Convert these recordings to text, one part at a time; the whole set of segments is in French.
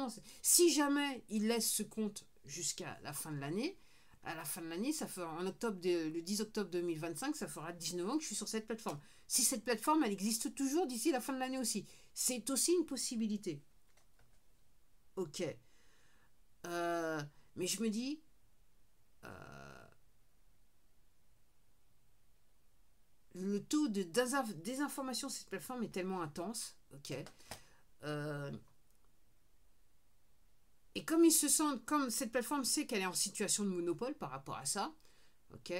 maintenant, si jamais il laisse ce compte jusqu'à la fin de l'année, à la fin de l'année, ça fera le 10 octobre 2025, ça fera 19 ans que je suis sur cette plateforme. Si cette plateforme, elle existe toujours d'ici la fin de l'année aussi, c'est aussi une possibilité. Ok. Mais je me dis, le taux de désinformation sur cette plateforme est tellement intense, ok. Et comme ils se sentent, comme cette plateforme sait qu'elle est en situation de monopole par rapport à ça, ok.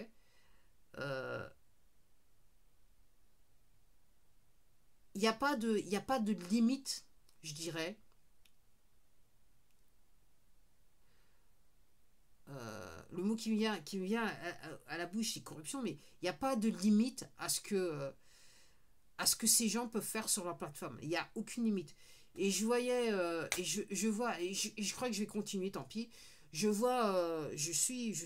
Il n'y a pas de limite, je dirais. Le mot qui me vient à la bouche, c'est corruption, mais il n'y a pas de limite à ce que ces gens peuvent faire sur leur plateforme. Il n'y a aucune limite. Et je voyais, et je vois, et je crois que je vais continuer, tant pis. Je vois, je suis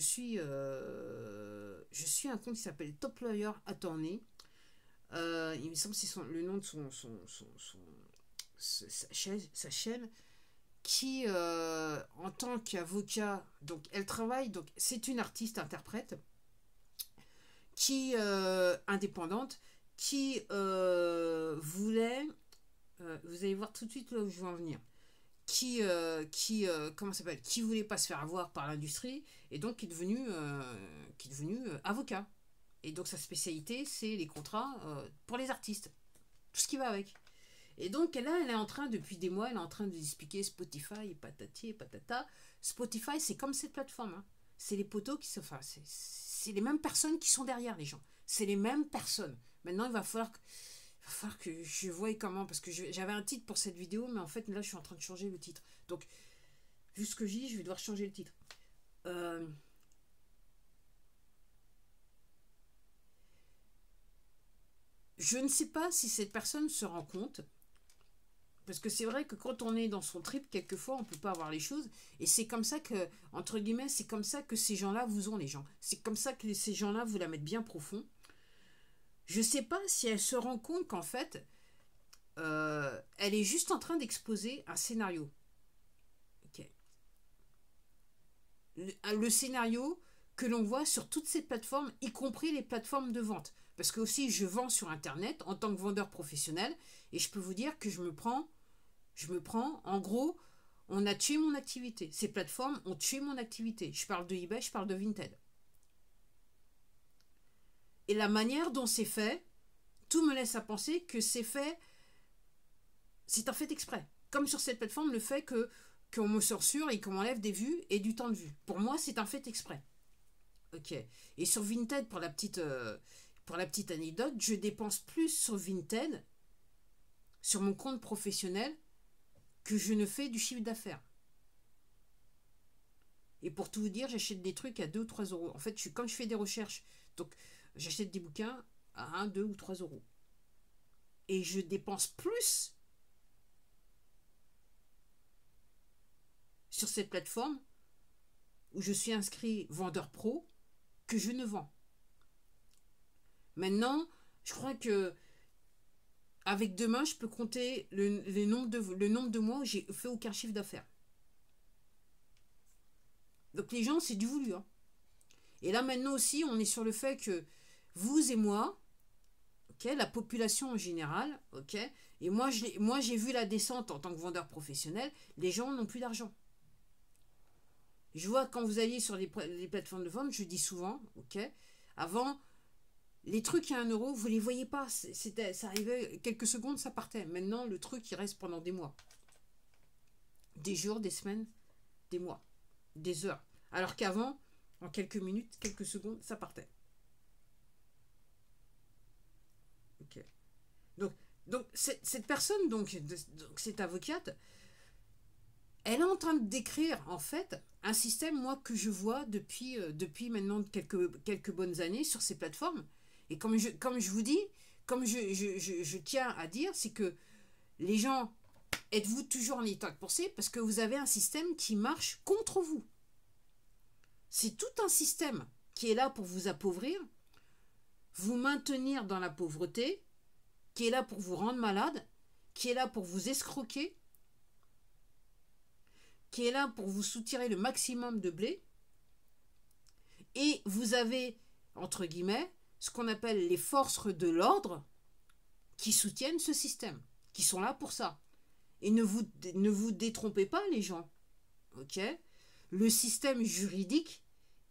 un compte qui s'appelle Top Lawyer Attorney. Il me semble que c'est le nom de sa chaîne, qui, en tant qu'avocat, donc elle travaille, donc c'est une artiste interprète qui indépendante, qui voulait, vous allez voir tout de suite là où je veux en venir, comment ça s'appelle, qui voulait pas se faire avoir par l'industrie et donc qui est devenu avocat. Et donc sa spécialité c'est les contrats pour les artistes, tout ce qui va avec. Et donc là, elle est en train, depuis des mois, elle est en train de expliquer Spotify et patati et patata. Spotify, c'est comme cette plateforme. Hein. C'est les poteaux qui se... Enfin, c'est les mêmes personnes qui sont derrière les gens. C'est les mêmes personnes. Maintenant, il va falloir que je voie comment... Parce que j'avais un titre pour cette vidéo, mais en fait, là, je suis en train de changer le titre. Donc, vu ce que je dis, je vais devoir changer le titre. Je ne sais pas si cette personne se rend compte. Parce que c'est vrai que quand on est dans son trip, quelquefois, on ne peut pas avoir les choses. Et c'est comme ça que, entre guillemets, c'est comme ça que ces gens-là vous ont, les gens. C'est comme ça que ces gens-là vous la mettent bien profond. Je ne sais pas si elle se rend compte qu'en fait, elle est juste en train d'exposer un scénario. Okay. Le scénario que l'on voit sur toutes ces plateformes, y compris les plateformes de vente. Parce que aussi, je vends sur Internet en tant que vendeur professionnel. Et je peux vous dire que je me prends, en gros, on a tué mon activité. Ces plateformes ont tué mon activité. Je parle de eBay, je parle de Vinted. Et la manière dont c'est fait, tout me laisse à penser que c'est un fait exprès. Comme sur cette plateforme, le fait qu'on me censure et qu'on m'enlève des vues et du temps de vue. Pour moi, c'est un fait exprès. Ok. Et sur Vinted, pour la petite anecdote, je dépense plus sur Vinted, sur mon compte professionnel, que je ne fais du chiffre d'affaires. Et pour tout vous dire, j'achète des trucs à 2 ou 3 euros. En fait, quand je fais des recherches, donc j'achète des bouquins à 1, 2 ou 3 euros. Et je dépense plus sur cette plateforme où je suis inscrit vendeur pro que je ne vends. Maintenant, je crois que avec demain, je peux compter le nombre de mois où j'ai fait aucun chiffre d'affaires. Donc les gens, c'est du voulu. Hein. Et là maintenant aussi, on est sur le fait que vous et moi, ok, la population en général, ok, et moi j'ai vu la descente en tant que vendeur professionnel, les gens n'ont plus d'argent. Je vois quand vous alliez sur les plateformes de vente, je dis souvent, ok, avant, les trucs à 1 euro, vous les voyez pas, ça arrivait quelques secondes, ça partait. Maintenant, le truc, il reste pendant des mois. Des jours, des semaines, des mois, des heures. Alors qu'avant, en quelques minutes, quelques secondes, ça partait. Ok. Donc cette personne, donc cette avocate, elle est en train de décrire en fait un système, moi, que je vois depuis maintenant quelques bonnes années sur ces plateformes. Et comme je vous dis, comme je tiens à dire, c'est que les gens, êtes-vous toujours en état de pensée parce que vous avez un système qui marche contre vous. C'est tout un système qui est là pour vous appauvrir, vous maintenir dans la pauvreté, qui est là pour vous rendre malade, qui est là pour vous escroquer. qui est là pour vous soutirer le maximum de blé. Et vous avez, entre guillemets, ce qu'on appelle les forces de l'ordre qui soutiennent ce système, qui sont là pour ça. Et ne vous détrompez pas, les gens. Ok? Le système juridique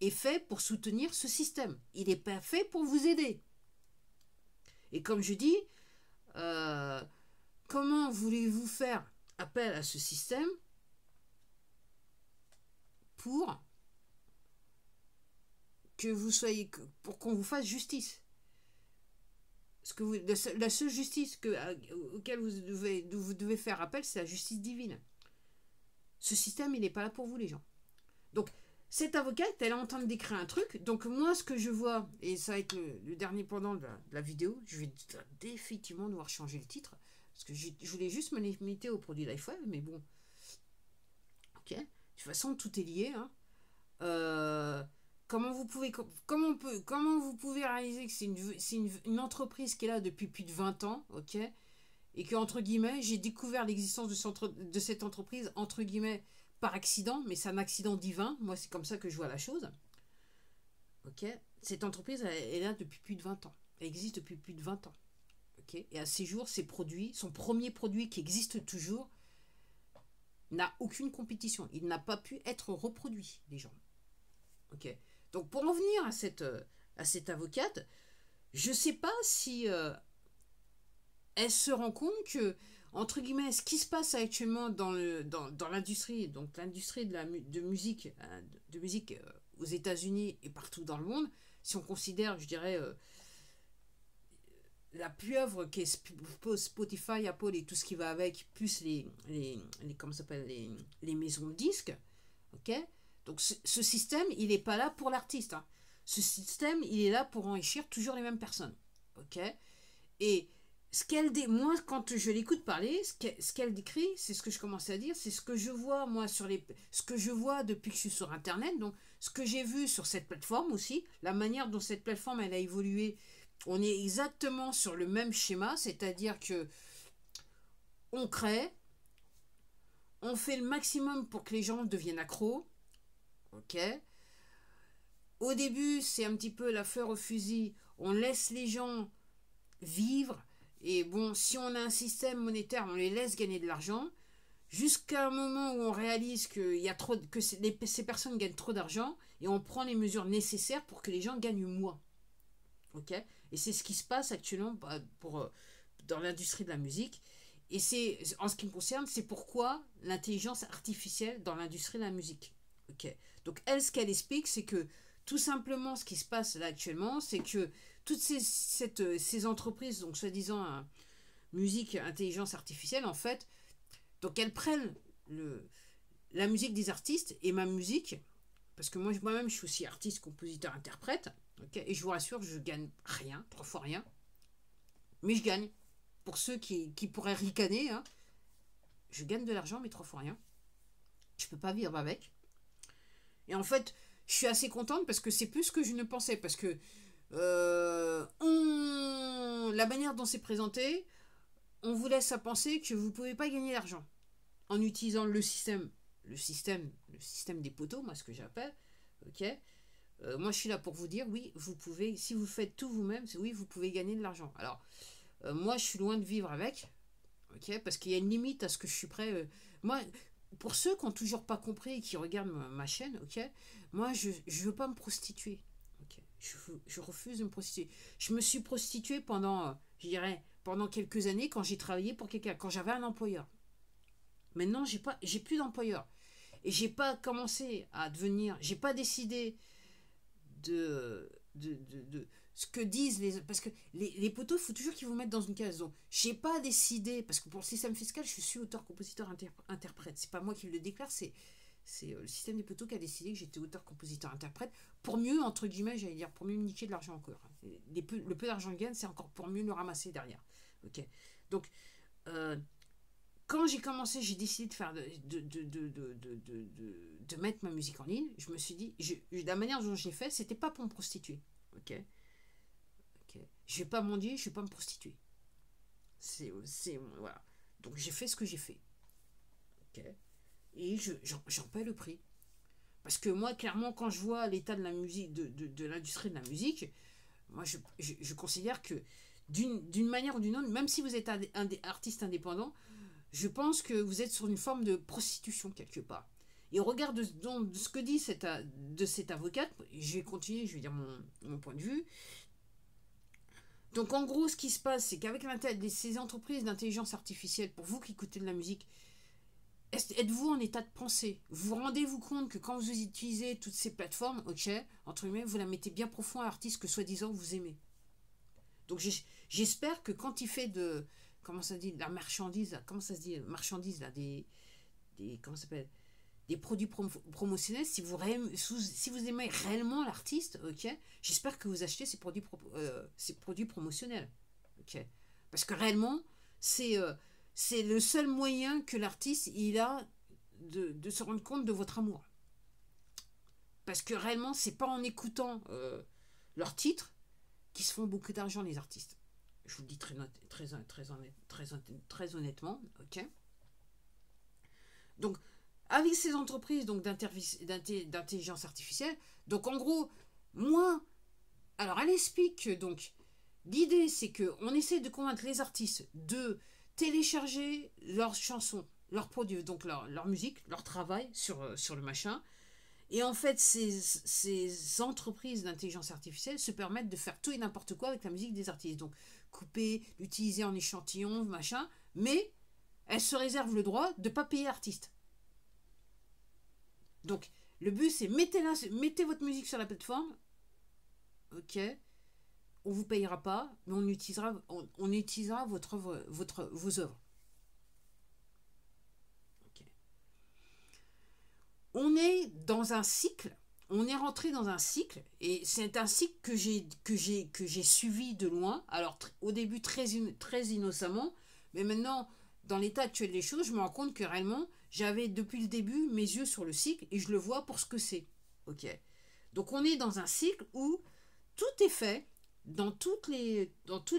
est fait pour soutenir ce système. Il n'est pas fait pour vous aider. Et comme je dis, comment voulez-vous faire appel à ce système pour que vous soyez, pour qu'on vous fasse justice? Parce que la seule justice auquel vous devez faire appel, c'est la justice divine. Ce système, il n'est pas là pour vous, les gens. Donc, cette avocate, elle est en train de décrire un truc. Donc, moi, ce que je vois, et ça va être le dernier pendant de la vidéo, je vais définitivement devoir changer le titre. Parce que je voulais juste me limiter au produit LifeWeb, mais bon. Ok. De toute façon, tout est lié. Hein. Comment vous pouvez réaliser que c'est une entreprise qui est là depuis plus de 20 ans, ok, et que, entre guillemets, j'ai découvert l'existence de cette entreprise, entre guillemets, par accident, mais c'est un accident divin. Moi, c'est comme ça que je vois la chose. Ok. Cette entreprise, elle est là depuis plus de 20 ans. Elle existe depuis plus de 20 ans. Ok. Et à ces jours, son premier produit qui existe toujours, n'a aucune compétition. Il n'a pas pu être reproduit, les gens. Ok. Donc, pour en venir à cette avocate, je ne sais pas si elle se rend compte que, entre guillemets, ce qui se passe actuellement dans l'industrie, donc l'industrie de musique aux États-Unis et partout dans le monde, si on considère, je dirais, la pieuvre qui est Spotify, Apple et tout ce qui va avec, plus comment ça s'appelle, les maisons de disques, ok. Donc ce système, il n'est pas là pour l'artiste. Hein. Ce système, il est là pour enrichir toujours les mêmes personnes. Ok. Et moi, quand je l'écoute parler, ce qu'elle décrit, c'est ce que je commençais à dire, c'est ce que je vois, moi, ce que je vois depuis que je suis sur Internet, donc ce que j'ai vu sur cette plateforme aussi, la manière dont cette plateforme, elle a évolué. On est exactement sur le même schéma, c'est-à-dire que on crée, on fait le maximum pour que les gens deviennent accros. Ok. Au début, c'est un petit peu la fleur au fusil. On laisse les gens vivre. Et bon, si on a un système monétaire, on les laisse gagner de l'argent. Jusqu'à un moment où on réalise que ces personnes gagnent trop d'argent. Et on prend les mesures nécessaires pour que les gens gagnent moins. Ok. Et c'est ce qui se passe actuellement dans l'industrie de la musique. Et en ce qui me concerne, c'est pourquoi l'intelligence artificielle dans l'industrie de la musique. Ok. Donc elle, ce qu'elle explique, c'est que tout simplement, ce qui se passe là actuellement, c'est que toutes ces entreprises, donc soi-disant musique, intelligence artificielle, en fait, donc elles prennent la musique des artistes et ma musique, parce que moi-même, je suis aussi artiste, compositeur, interprète, okay, et je vous rassure, je gagne rien, 3 fois rien, mais je gagne. Pour ceux qui pourraient ricaner, hein, je gagne de l'argent, mais 3 fois rien. Je peux pas vivre avec. Et en fait, je suis assez contente parce que c'est plus ce que je ne pensais. Parce que la manière dont c'est présenté, on vous laisse à penser que vous ne pouvez pas gagner d'argent en utilisant le système des poteaux, moi ce que j'appelle. Ok. Moi je suis là pour vous dire, oui, vous pouvez, si vous faites tout vous-même, oui, vous pouvez gagner de l'argent. Alors, moi je suis loin de vivre avec. Ok, parce qu'il y a une limite à ce que je suis prêt. Moi, pour ceux qui n'ont toujours pas compris et qui regardent ma chaîne, ok, moi je ne veux pas me prostituer. Okay, je refuse de me prostituer. Je me suis prostituée pendant quelques années quand j'ai travaillé pour quelqu'un, quand j'avais un employeur. Maintenant, j'ai plus d'employeur. Et j'ai pas commencé à devenir, j'ai pas décidé de ce que disent parce que les poteaux, il faut toujours qu'ils vous mettent dans une case. Donc, j'ai pas décidé, parce que pour le système fiscal, je suis auteur, compositeur, interprète. C'est pas moi qui le déclare, c'est le système des poteaux qui a décidé que j'étais auteur, compositeur, interprète, pour mieux, entre guillemets, j'allais dire, pour mieux me niquer de l'argent encore. Le peu d'argent que je gagne, c'est encore pour mieux le ramasser derrière. Ok. Donc, quand j'ai commencé, j'ai décidé de faire de mettre ma musique en ligne. Je me suis dit, la manière dont j'ai fait, c'était pas pour me prostituer. Ok. Je vais pas mendier, je vais pas me prostituer. Voilà. Donc j'ai fait ce que j'ai fait. Ok. et j'en paie le prix. Parce que moi, clairement, quand je vois l'état de la musique, de l'industrie de la musique, moi, je considère que d'une manière ou d'une autre, même si vous êtes un artiste indépendant, je pense que vous êtes sur une forme de prostitution quelque part. Et au regard de ce que dit cette avocate, je vais continuer, je vais dire mon point de vue. Donc en gros, ce qui se passe, c'est qu'avec ces entreprises d'intelligence artificielle, pour vous qui écoutez de la musique, êtes-vous en état de pensée? Vous rendez-vous compte que quand vous utilisez toutes ces plateformes, ok, entre guillemets, vous la mettez bien profond à l'artiste que soi-disant vous aimez. Donc j'espère que quand il fait de, comment ça dit, de la marchandise, là, comment ça se dit, marchandise, là, comment ça s'appelle, des produits promotionnels, si vous aimez réellement l'artiste, ok, j'espère que vous achetez ces produits promotionnels, ok, parce que réellement, c'est le seul moyen que l'artiste il a de se rendre compte de votre amour. Parce que réellement, c'est pas en écoutant leurs titres qu'ils se font beaucoup d'argent, les artistes. Je vous le dis très honnêtement, ok. Donc, avec ces entreprises donc d'intelligence artificielle, donc en gros, moi, alors elle explique que donc l'idée c'est que on essaie de convaincre les artistes de télécharger leurs chansons, leurs produits, donc leur musique, leur travail sur le machin. Et en fait, ces entreprises d'intelligence artificielle se permettent de faire tout et n'importe quoi avec la musique des artistes. Donc, couper, l'utiliser en échantillon, machin. Mais elles se réservent le droit de ne pas payer l'artiste. Donc, le but, c'est mettez votre musique sur la plateforme. Ok. On ne vous payera pas, mais on utilisera vos œuvres. Okay. On est dans un cycle, on est rentré dans un cycle, et c'est un cycle que j'ai suivi de loin, alors au début très innocemment, mais maintenant, dans l'état actuel des choses, je me rends compte que réellement, j'avais depuis le début mes yeux sur le cycle, et je le vois pour ce que c'est. Ok. Donc on est dans un cycle où tout est fait, dans tous les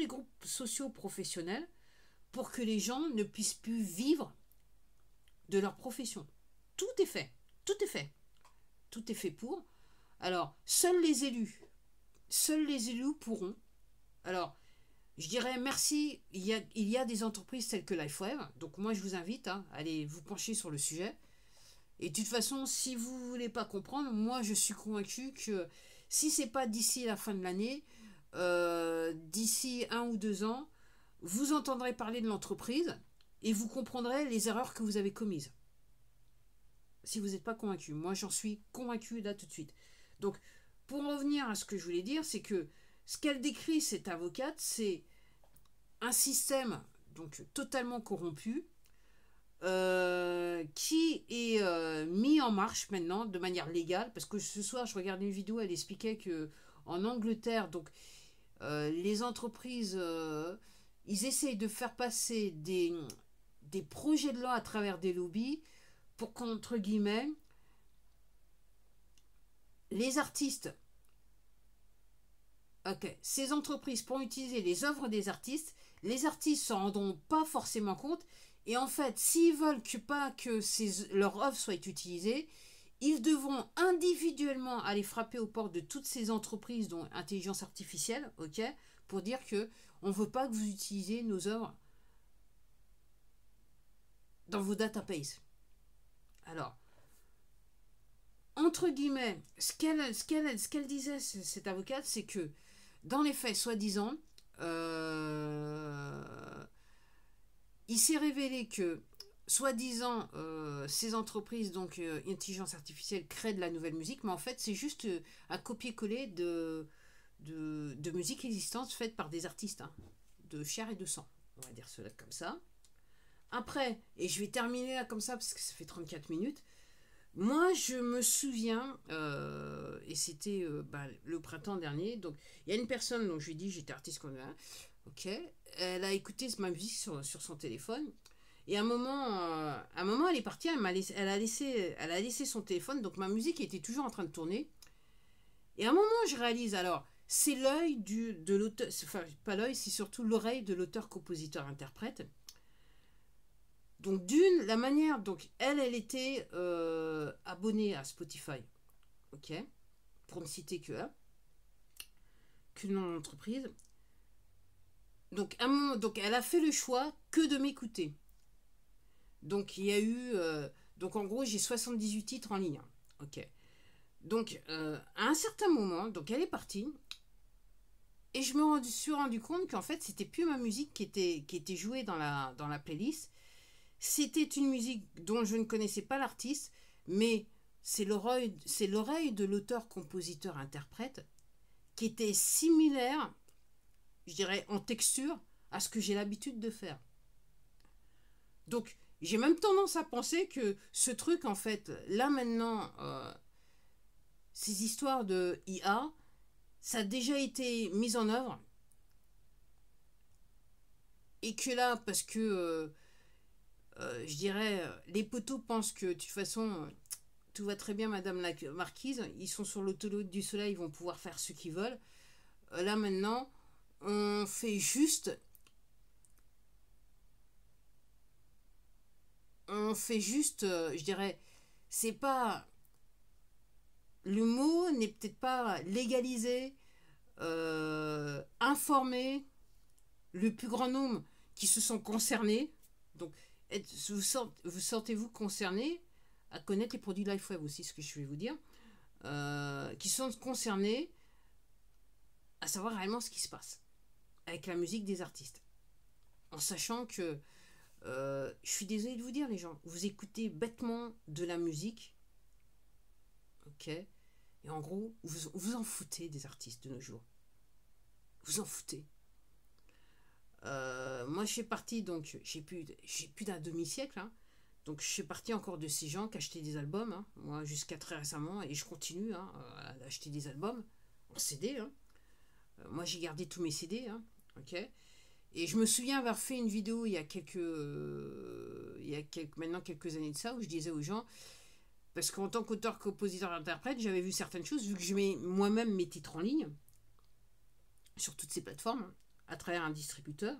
groupes sociaux professionnels, pour que les gens ne puissent plus vivre de leur profession. Tout est fait. Tout est fait. Tout est fait pour. Alors, seuls les élus pourront. Alors, je dirais merci. Il y a des entreprises telles que LifeWeb. Donc, moi, je vous invite à aller vous pencher sur le sujet. Et de toute façon, si vous ne voulez pas comprendre, moi, je suis convaincu que si c'est pas d'ici la fin de l'année, d'ici 1 ou 2 ans, vous entendrez parler de l'entreprise et vous comprendrez les erreurs que vous avez commises. Si vous n'êtes pas convaincu. Moi, j'en suis convaincu là tout de suite. Donc, pour en revenir à ce que je voulais dire, c'est que ce qu'elle décrit, cette avocate, c'est un système donc totalement corrompu qui est mis en marche maintenant de manière légale. Parce que ce soir, je regardais une vidéo, elle expliquait que en Angleterre, donc les entreprises, ils essayent de faire passer des projets de loi à travers des lobbies pour qu'entre guillemets les artistes, ok, ces entreprises pourront utiliser les œuvres des artistes, les artistes s'en rendront pas forcément compte, et en fait, s'ils veulent pas que leurs œuvres soient utilisées, ils devront individuellement aller frapper aux portes de toutes ces entreprises, dont intelligence artificielle, ok, pour dire que on veut pas que vous utilisiez nos œuvres dans vos databases. Alors, entre guillemets, ce qu'elle disait, cette avocate, c'est que, dans les faits, soi-disant, il s'est révélé que, soi-disant, ces entreprises, donc intelligence artificielle, créent de la nouvelle musique, mais en fait, c'est juste un copier-coller de musique existante faite par des artistes, hein, de chair et de sang. On va dire cela comme ça. Après, et je vais terminer là comme ça, parce que ça fait 34 minutes, moi, je me souviens, et c'était le printemps dernier, donc il y a une personne, donc je lui ai dit, j'étais artiste convaincue, ok, elle a écouté ma musique sur son téléphone, et à un moment elle est partie, elle a laissé son téléphone, donc ma musique était toujours en train de tourner, et à un moment je réalise, alors, c'est l'œil de l'auteur, enfin pas l'œil, c'est surtout l'oreille de l'auteur, compositeur, interprète. Donc d'une, la manière, donc elle était abonnée à Spotify, ok, pour ne citer que elle, que le nom d'entreprise. Donc, donc elle a fait le choix que de m'écouter. Donc il y a eu, donc en gros j'ai 78 titres en ligne, ok. Donc à un certain moment, donc elle est partie. Et je me suis rendu compte qu'en fait, c'était plus ma musique qui était jouée dans la playlist. C'était une musique dont je ne connaissais pas l'artiste, mais c'est l'oreille de l'auteur, compositeur, interprète qui était similaire, je dirais, en texture à ce que j'ai l'habitude de faire. Donc, j'ai même tendance à penser que ce truc, en fait, là maintenant, ces histoires de IA, ça a déjà été mis en œuvre. Et que là, parce que je dirais, les poteaux pensent que de toute façon, tout va très bien, Madame la Marquise, ils sont sur l'autoroute du soleil, ils vont pouvoir faire ce qu'ils veulent. Là maintenant, on fait juste, je dirais, c'est pas, le mot n'est peut-être pas légalisé, informer le plus grand nombre qui se sont concernés. Donc, vous sentez-vous concerné à connaître les produits LifeWeb aussi, ce que je vais vous dire, qui sont concernés à savoir réellement ce qui se passe avec la musique des artistes. En sachant que, je suis désolée de vous dire les gens, vous écoutez bêtement de la musique, ok, et en gros, vous en foutez des artistes de nos jours. Vous en foutez. Moi, je suis partie, donc, j'ai plus d'un demi-siècle, hein, donc je suis partie encore de ces gens qui achetaient des albums, hein, moi, jusqu'à très récemment, et je continue hein, à acheter des albums en CD. Hein. Moi, j'ai gardé tous mes CD, hein, ok. Et je me souviens avoir fait une vidéo il y a maintenant quelques années de ça, où je disais aux gens, parce qu'en tant qu'auteur, compositeur, interprète, j'avais vu certaines choses, vu que je mets moi-même mes titres en ligne, sur toutes ces plateformes, à travers un distributeur.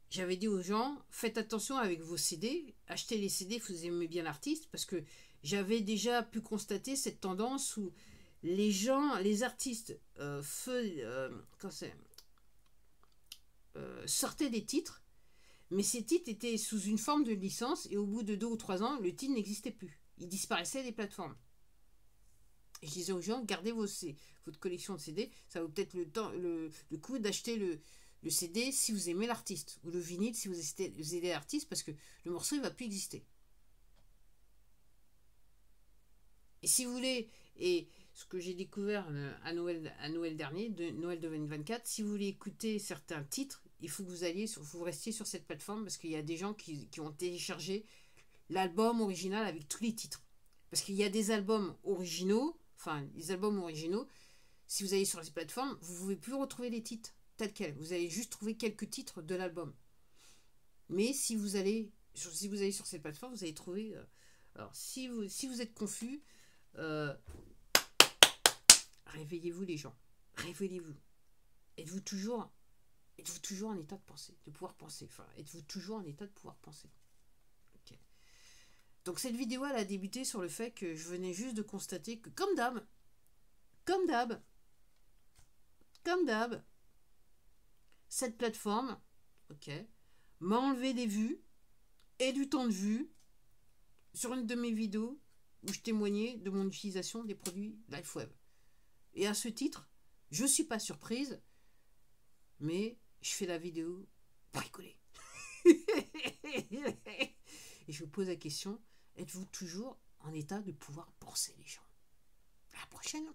J'avais dit aux gens, faites attention avec vos CD, achetez les CD, vous aimez bien l'artiste, parce que j'avais déjà pu constater cette tendance où les artistes sortaient des titres, mais ces titres étaient sous une forme de licence, et au bout de 2 ou 3 ans, le titre n'existait plus. Il disparaissait des plateformes. Et je disais aux gens, gardez votre collection de CD, ça vaut peut-être le coup d'acheter le CD si vous aimez l'artiste, ou le vinyle si vous aimez l'artiste, parce que le morceau il va plus exister. Et si vous voulez, et ce que j'ai découvert à Noël dernier, Noël 2024, si vous voulez écouter certains titres, il faut que vous restiez sur cette plateforme, parce qu'il y a des gens qui ont téléchargé l'album original avec tous les titres. Parce qu'il y a des albums originaux, si vous allez sur les plateformes, vous ne pouvez plus retrouver les titres tels quels. Vous allez juste trouver quelques titres de l'album. Mais si vous allez sur cette plateforme, vous allez trouver... alors, si vous êtes confus, réveillez-vous les gens. Réveillez-vous. Êtes-vous toujours en état de penser, de pouvoir penser. Enfin, êtes-vous toujours en état de pouvoir penser. Ok. Donc cette vidéo, elle a débuté sur le fait que je venais juste de constater que, comme d'hab, cette plateforme, ok, m'a enlevé des vues et du temps de vue sur une de mes vidéos où je témoignais de mon utilisation des produits LifeWeb. Et à ce titre, je ne suis pas surprise, mais je fais la vidéo pour rigoler. Et je vous pose la question, êtes-vous toujours en état de pouvoir penser les gens? À la prochaine.